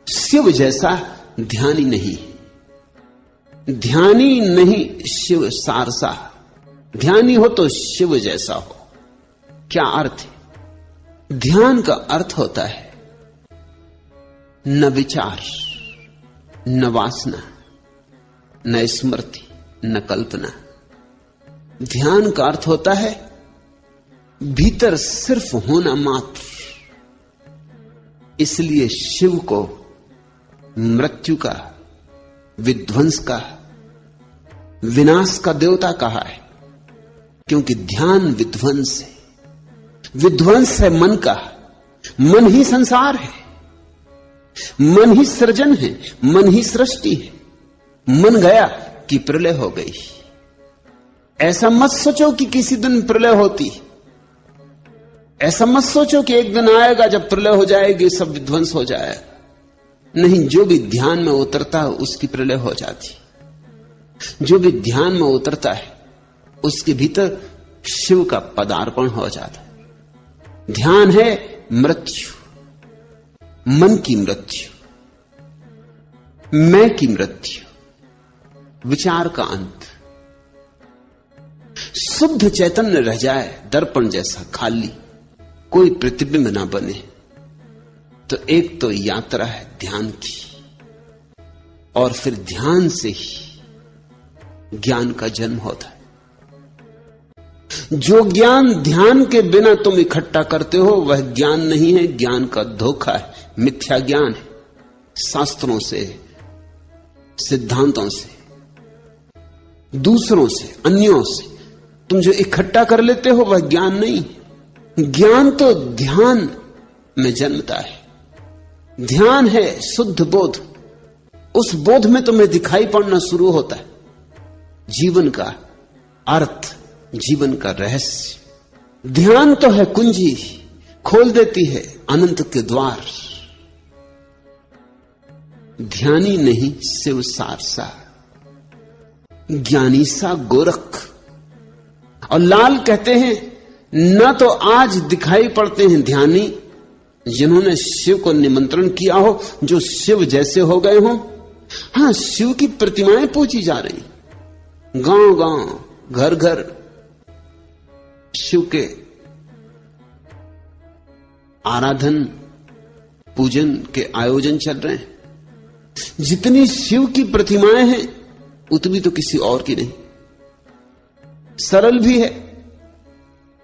शिव जैसा ध्यानी नहीं, ध्यानी नहीं शिव सारसा। ध्यानी हो तो शिव जैसा हो। क्या अर्थ है? ध्यान का अर्थ होता है न विचार, न वासना, न स्मृति, न कल्पना। ध्यान का अर्थ होता है भीतर सिर्फ होना मात्र। इसलिए शिव को मृत्यु का, विध्वंस का, विनाश का देवता कहा है, क्योंकि ध्यान विध्वंस है। विध्वंस है मन का। मन ही संसार है, मन ही सृजन है, मन ही सृष्टि है। मन गया कि प्रलय हो गई। ऐसा मत सोचो कि किसी दिन प्रलय होती, ऐसा मत सोचो कि एक दिन आएगा जब प्रलय हो जाएगी, सब विध्वंस हो जाएगा। नहीं, जो भी ध्यान में उतरता है उसकी प्रलय हो जाती। जो भी ध्यान में उतरता है उसके भीतर शिव का पदार्पण हो जाता है। ध्यान है मृत्यु, मन की मृत्यु, मैं की मृत्यु, विचार का अंत। शुद्ध चैतन्य रह जाए, दर्पण जैसा खाली, कोई प्रतिबिंब ना बने, तो एक तो यात्रा है ध्यान की, और फिर ध्यान से ही ज्ञान का जन्म होता है। जो ज्ञान ध्यान के बिना तुम इकट्ठा करते हो वह ज्ञान नहीं है, ज्ञान का धोखा है, मिथ्या ज्ञान है। शास्त्रों से, सिद्धांतों से, दूसरों से, अन्यों से तुम जो इकट्ठा कर लेते हो वह ज्ञान नहीं। ज्ञान तो ध्यान में जन्मता है। ध्यान है शुद्ध बोध। उस बोध में तुम्हें दिखाई पड़ना शुरू होता है जीवन का अर्थ, जीवन का रहस्य। ध्यान तो है कुंजी, खोल देती है अनंत के द्वार। ध्यानी नहीं शिव सारसा, ज्ञानी सा गोरख। और लाल कहते हैं न तो आज दिखाई पड़ते हैं ध्यानी जिन्होंने शिव को निमंत्रण किया हो, जो शिव जैसे हो गए हो। हां, शिव की प्रतिमाएं पूजी जा रही, गांव गांव, घर घर शिव के आराधन पूजन के आयोजन चल रहे हैं। जितनी शिव की प्रतिमाएं हैं उतनी तो किसी और की नहीं। सरल भी है,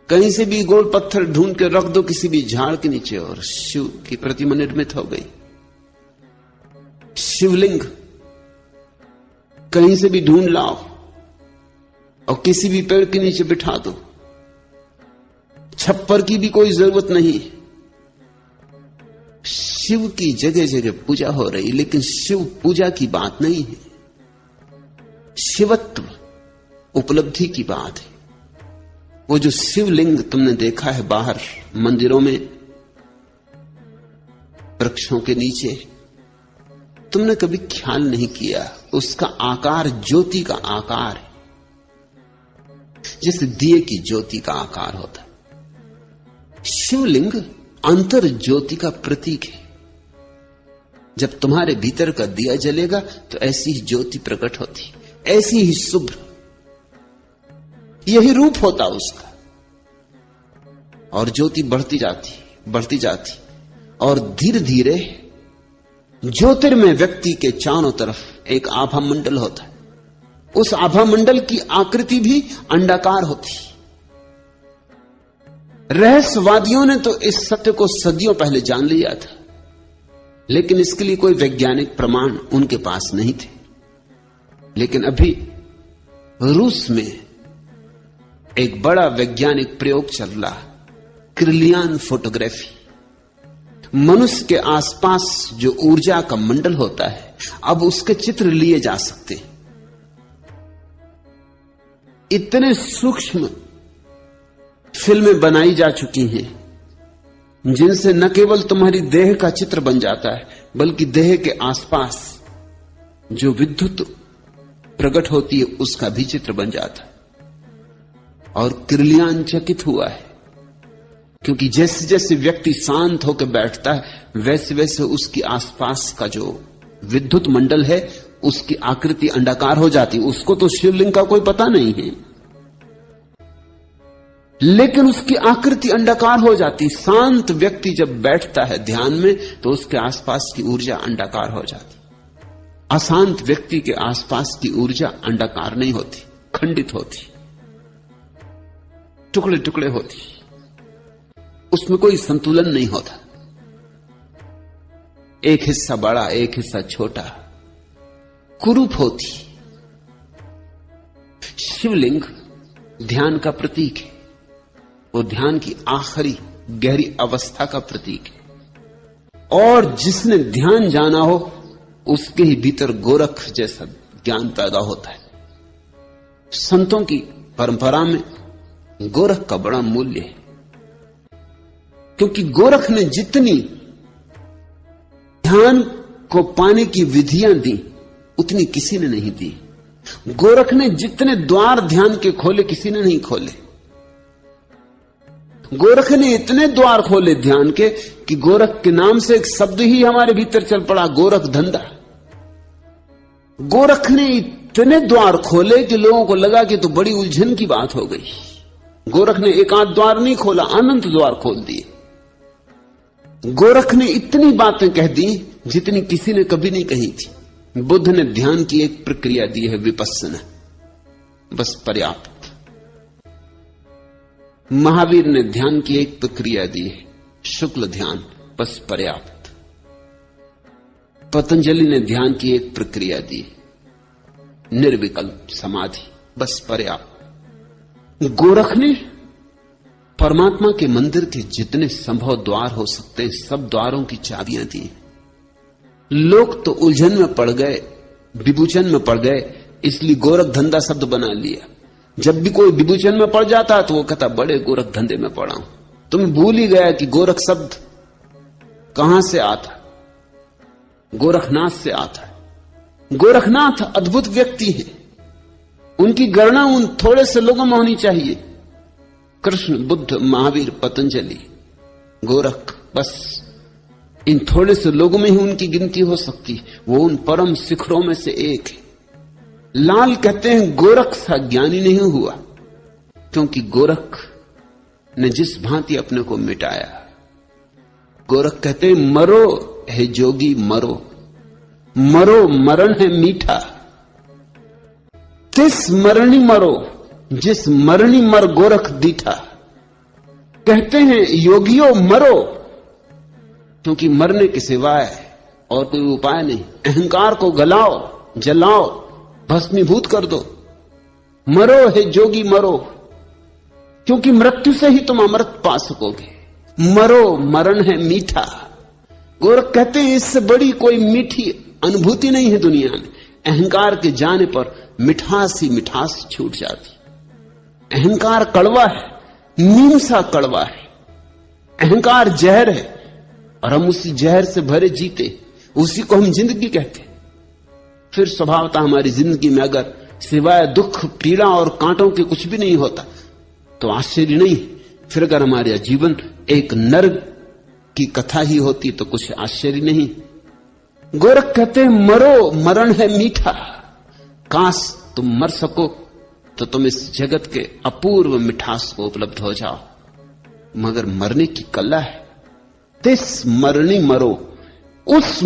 कहीं से भी गोल पत्थर ढूंढ के रख दो किसी भी झाड़ के नीचे और शिव की प्रतिमा निर्मित हो गई। शिवलिंग कहीं से भी ढूंढ लाओ और किसी भी पेड़ के नीचे बिठा दो, छप्पर की भी कोई जरूरत नहीं। शिव की जगह जगह पूजा हो रही, लेकिन शिव पूजा की बात नहीं है, शिवत्व उपलब्धि की बात है। वो जो शिवलिंग तुमने देखा है बाहर मंदिरों में, वृक्षों के नीचे, तुमने कभी ख्याल नहीं किया उसका आकार ज्योति का आकार है, जैसे दिए की ज्योति का आकार होता है। शिवलिंग अंतर ज्योति का प्रतीक है। जब तुम्हारे भीतर का दिया जलेगा तो ऐसी ही ज्योति प्रकट होती, ऐसी ही शुभ्र, यही रूप होता उसका। और ज्योति बढ़ती जाती, बढ़ती जाती, और धीरे धीरे ज्योतिर्मय व्यक्ति के चारों तरफ एक आभा मंडल होता है। उस आभा मंडल की आकृति भी अंडाकार होती। रहस्यवादियों ने तो इस सत्य को सदियों पहले जान लिया था, लेकिन इसके लिए कोई वैज्ञानिक प्रमाण उनके पास नहीं थे। लेकिन अभी रूस में एक बड़ा वैज्ञानिक प्रयोग चल रहा, क्रिलियन फोटोग्राफी। मनुष्य के आसपास जो ऊर्जा का मंडल होता है, अब उसके चित्र लिए जा सकते हैं। इतने सूक्ष्म फिल्में बनाई जा चुकी हैं जिनसे न केवल तुम्हारी देह का चित्र बन जाता है, बल्कि देह के आसपास जो विद्युत प्रकट होती है उसका भी चित्र बन जाता है। और क्रिलियन चकित हुआ है क्योंकि जैसे जैसे व्यक्ति शांत होकर बैठता है वैसे वैसे उसके आसपास का जो विद्युत मंडल है उसकी आकृति अंडाकार हो जाती। उसको तो शिवलिंग का कोई पता नहीं है, लेकिन उसकी आकृति अंडाकार हो जाती। शांत व्यक्ति जब बैठता है ध्यान में तो उसके आसपास की ऊर्जा अंडाकार हो जाती। अशांत व्यक्ति के आसपास की ऊर्जा अंडाकार नहीं होती, खंडित होती, टुकड़े टुकड़े होती, उसमें कोई संतुलन नहीं होता। एक हिस्सा बड़ा एक हिस्सा छोटा, कुरूप होती। शिवलिंग ध्यान का प्रतीक है, वो ध्यान की आखिरी गहरी अवस्था का प्रतीक है। और जिसने ध्यान जाना हो उसके ही भीतर गोरख जैसा ज्ञान पैदा होता है। संतों की परंपरा में गोरख का बड़ा मूल्य है, क्योंकि गोरख ने जितनी ध्यान को पाने की विधियां दी उतनी किसी ने नहीं दी। गोरख ने जितने द्वार ध्यान के खोले किसी ने नहीं खोले। गोरख ने इतने द्वार खोले ध्यान के कि गोरख के नाम से एक शब्द ही हमारे भीतर चल पड़ा, गोरख धंधा। गोरख ने इतने द्वार खोले कि लोगों को लगा कि तो बड़ी उलझन की बात हो गई। गोरख ने एक आध द्वार नहीं खोला, अनंत द्वार खोल दिए। गोरख ने इतनी बातें कह दी जितनी किसी ने कभी नहीं कही थी। बुद्ध ने ध्यान की एक प्रक्रिया दी है, विपस्सना, बस पर्याप्त। महावीर ने ध्यान की एक प्रक्रिया दी है, शुक्ल ध्यान, बस पर्याप्त। पतंजलि ने ध्यान की एक प्रक्रिया दी, निर्विकल्प समाधि, बस पर्याप्त। गोरख ने परमात्मा के मंदिर के जितने संभव द्वार हो सकते हैं सब द्वारों की चाबियां दी। लोग तो उलझन में पड़ गए, विभूचन में पड़ गए, इसलिए गोरख धंधा शब्द बना लिया। जब भी कोई विभूचन में पड़ जाता तो वो कहता बड़े गोरख धंधे में पड़ा हूं। तुम्हें भूल ही गया कि गोरख शब्द कहां से आता, गोरखनाथ से आता है। गोरखनाथ अद्भुत व्यक्ति है, उनकी गणना उन थोड़े से लोगों में होनी चाहिए। कृष्ण, बुद्ध, महावीर, पतंजलि, गोरख, बस इन थोड़े से लोगों में ही उनकी गिनती हो सकती। वो उन परम शिखरों में से एक है। लाल कहते हैं गोरख सा ज्ञानी नहीं हुआ, क्योंकि गोरख ने जिस भांति अपने को मिटाया। गोरख कहते हैं मरो है जोगी मरो, मरो मरण है मीठा, तिस मरणी मरो जिस मरणी मर गोरख दीठा। कहते हैं योगियों मरो, क्योंकि मरने के सिवाय और कोई उपाय नहीं। अहंकार को गलाओ, जलाओ, भस्मीभूत कर दो। मरो है जोगी मरो, क्योंकि मृत्यु से ही तुम अमृत पा सकोगे। मरो मरण है मीठा। गोरख कहते हैं इससे बड़ी कोई मीठी अनुभूति नहीं है दुनिया में। अहंकार के जाने पर मिठास ही मिठास छूट जाती। अहंकार कड़वा है, नीम सा कड़वा है। अहंकार जहर है और हम उसी जहर से भरे जीते, उसी को हम जिंदगी कहते। फिर स्वभावतः हमारी जिंदगी में अगर सिवाय दुख, पीड़ा और कांटों के कुछ भी नहीं होता तो आश्चर्य नहीं। फिर अगर हमारा जीवन एक नर्क की कथा ही होती तो कुछ आश्चर्य नहीं। गोरख कहते हैं मरो मरण है मीठा। काश तुम मर सको तो तुम इस जगत के अपूर्व मिठास को उपलब्ध हो जाओ, मगर मरने की कला है। तिस मरणी मरो, उस